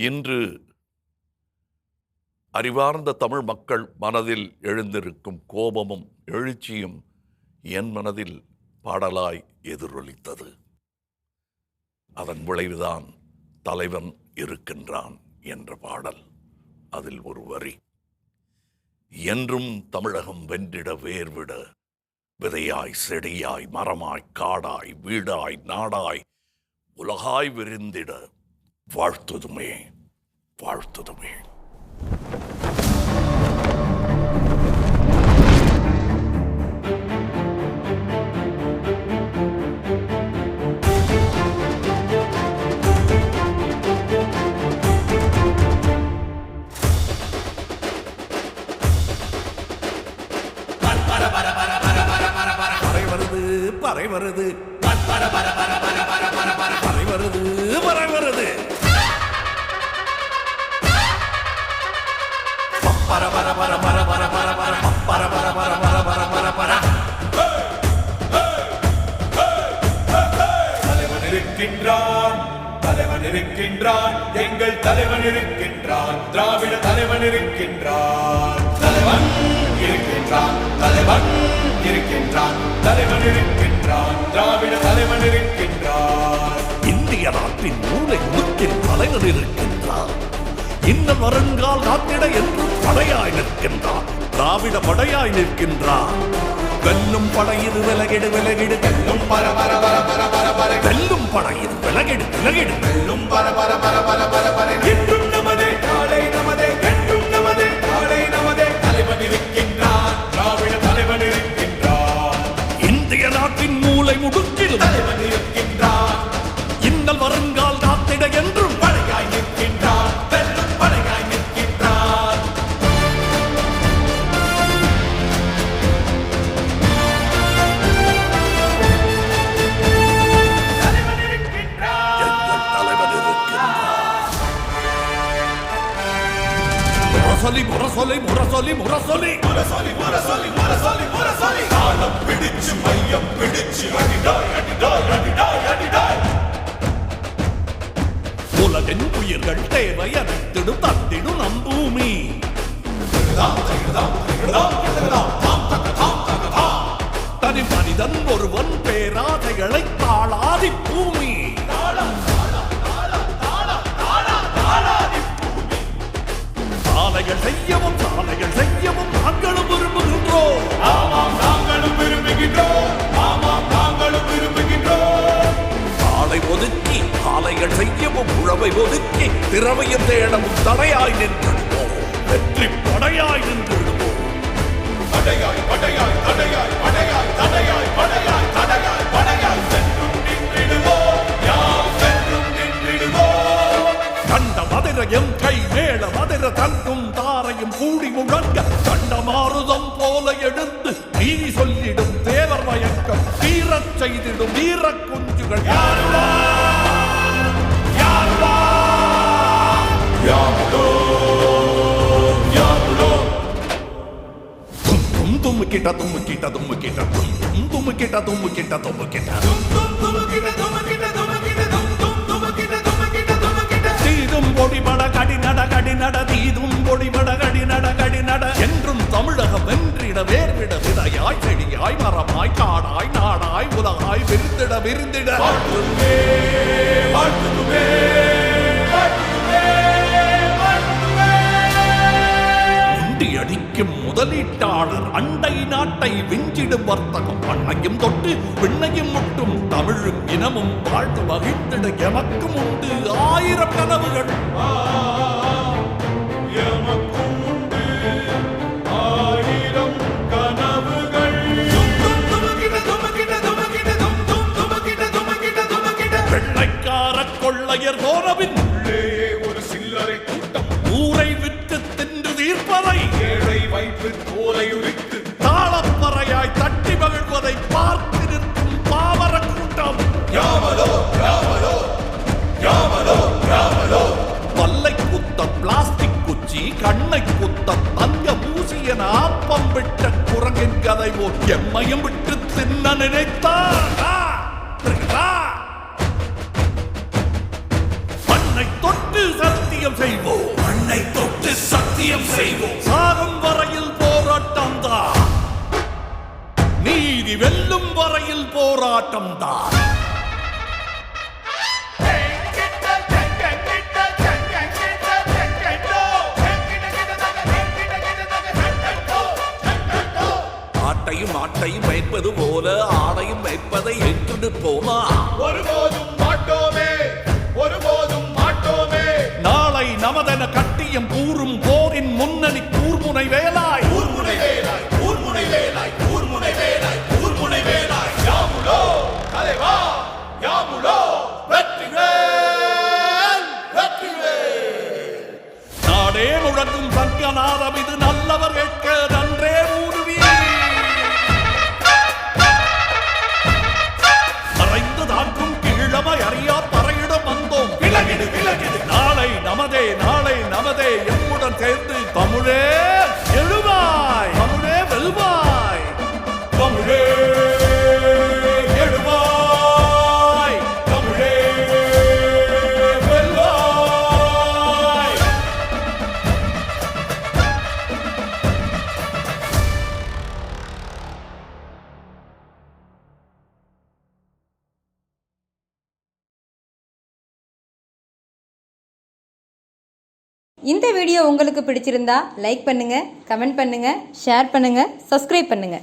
இன்று அறிவார்ந்த தமிழ் மக்கள் மனதில் எழுந்திருக்கும் கோபமும் எழுச்சியும் என் மனதில் பாடலாய் எதிரொலித்தது. அதன் விளைவுதான் தலைவன் இருக்கின்றான் என்ற பாடல். அதில் ஒரு வரி, என்றும் தமிழகம் வென்றிட வேர்விட விதையாய் செடியாய் மரமாய் காடாய் வீடாய் நாடாய் உலகாய் விரிந்திட வாழ்த்துதுமே வாழ்த்துதுமே. பறை வருது பறை வருது பறை வருது பர பர பர பர பர பர பர பர பர பர பர பர பர பர. தலைவன் இருக்கின்றான், தலைவன் இருக்கின்றான், எங்கள் தலைவன் இருக்கின்றான், திராவிட தலைவன் இருக்கின்றான், தலைவன் இருக்கின்றான், தலைவன் இருக்கின்றான், தலைவன் இருக்கின்றான், திராவிட தலைவன் இருக்கின்றான். இந்திய நாட்டின் மூலை முக்கின் தலைவன் இருக்கின்றான். இந்த வருங்கால் காத்திட என்றும் படையாய் நிற்கின்றான், திராவிட படையாய் நிற்கின்றான். வெல்லும் படையிரு விலகிடு விலகிடு வெல்லும் பர பர பர பர பர பர வெல்லும் படையிரு விலகிடு விலகிடு வெல்லும் பர பர பர பர பர பர. என்றும் நமதே நாளை நமதே, என்றும் நமதே நாளை நமதே, தலைவன் இருக்கின்றான், திராவிட தலைவன் இருக்கின்றான். இந்திய நாட்டின் மூலை முடுக்கில் தலைவன் இருக்கின்றான். இன்னல் வருங்கால் காத்திட என்றும் படையாய் நிற்கின்றான், வெல்லும் படையாய் நிற்கின்றான். தலைவன் இருக்கின்றான், எங்கள் தலைவன் இருக்கின்றான். முரசொலி முரசொலி முரசொலி முரசொலி முரசொலி முரசொலி முரசொலி முரசொலி. காலம் பிடிச்சு மையம் பிடிச்சு அடிடாய் அடிடாய் அடிடாய் அடிடாய். உலகின் உயிர்கள் தேவை அனைத்திடும் தந்திடும் நம் பூமி. தனி மனிதன் ஒருவன் பேராதைகளை தாளாதி பூமி. சாலைகள் செய்யவும் சாலைகள் செய்யவும் நாங்களும் விரும்புகின்றோம். ஆமாம் நாங்களும் விரும்புகின்றோம், ஆமாம் நாங்களும் விரும்புகின்றோம். சாலை ஒதுக்கி சாலைகள் செய்யவும் உழவை ஒதுக்கி திறமையும் தேடவும் தடையாய் நின்றிடுவோம், வெற்றி படையாய் நின்றிடுவோம். படையாய் படையாய் தடையாய் படையாய் தடையாய் படையாய் தடையாய் படையாய் சென்றும் நின்றிடுவோம், யாம் சென்றும் நின்றிடுவோம். கண்ட மதுரையும் கை மேல மதுர தங்கும் தாரையும் கூடி முழங்க கண்ட மாறுதம் போல எடுத்து நீதி சொல்லிடும் தேவர் மயக்கம் தீரச் செய்திடும் வீர குஞ்சுகள். யாருவா யாருவா யாருடோ யாருடோ. தும் தும் கிட்ட தும் கிட்ட தும் கிட்ட தும் தும் கிட்ட தும் கிட்ட தும் கிட்ட தும் தும் தும் கிட்ட தும் கிட்ட தும் கிட்ட தும் தும் தும் கிட்ட தும் கிட்ட தும் கிட்ட. தீதும் பொடிபட கடிநட கடிநட தீதும் பொடிபட கடிநட கடிநட. என்றும் தமிழகம் வென்றிட வேர்விட விதையாய் செடியாய் மரமாய் காடாய் நாடாய் உலகாய் விரிந்திட விரிந்திட வாழ்த்துமே வாழ்த்துமே வாழ்த்துமே வாழ்த்துமே. உண்டி அடிக்கும் முதலீட்டாளர் அண்டை நாட்டை விஞ்சிடும் வர்த்தகம் மண்ணையும் தொட்டு விண்ணையும் முட்டும் தமிழும் இனமும் வாழ்த்து வகித்திட எமக்கும் உண்டு ஆயிரம் கனவுகள். எமக்கும் உண்டு ஆயிரம் கனவுகள். வெள்ளைக்கார கொள்ளையர் போனவின் உள்ளேயே ஒரு சில்லறை கூட்டம் ஊரை விட்டு தின்று தீர்ப்பதை ஏழை வைப்பு தோலை உரித்து தாளப்பறையாய் தட்டி மகிழ்வதை பார்த்து நிற்கும் பாவர கூட்டம். யாமலோ யாமலோ யாமலோ யாமலோ. பல்லை குத்த பிளாஸ்டிக் குச்சி கண்ணை குத்த தங்க பூசிய ஆப்பம் விட்ட குரங்கின் கதை போல் எம்மையும் விட்டு தின்ன நினைத்தார். மண்ணை தொட்டு சத்திய சத்தியம் செய்வோம், மண்ணை தொட்டு சத்தியம் செய்வோம். சாகும் வரையில் போராட்டம் தான், நீதி வெல்லும் வரையில் போராட்டம் தான். ஆட்டையும் ஆட்டையும் மேய்ப்பது போல ஆடையும் மேய்ப்பதை ஏற்று போமா. ஒருபோதும் மாட்டோமே, ஒருபோதும் மாட்டோமே. நாளை நமதென கட்டியம் கூறும் போரின் முன்னணி கூர்முனை வேலாய், கூர்முனை வேலாய், கூர்முனை வேலாய், கூர்முனை வேலாய், கூர்முனை வேலாய். யாமுலோ தலைவா, யாமுலோ வெற்றிவேல், வெற்றிவேல். நாடே முழங்கும் சங்கநாதம் இது நல்லவர் கேட்க நன்றே ஊருவி. மறைந்து தாக்கும் கீழமை அறியா பறையிடம் வந்தோம். விலகிடு, விலகிடு. நாளை நமதே, நாளை நமதே. எம்முடன் சேர்ந்து தமிழே எழுவாய், தமிழே வெல்வாய், தமிழே எழுவாய், தமிழே வெல்வாய். இந்த வீடியோ உங்களுக்கு பிடிச்சிருந்தா லைக் பண்ணுங்க, கமெண்ட் பண்ணுங்க, ஷேர் பண்ணுங்க, சப்ஸ்கிரைப் பண்ணுங்க.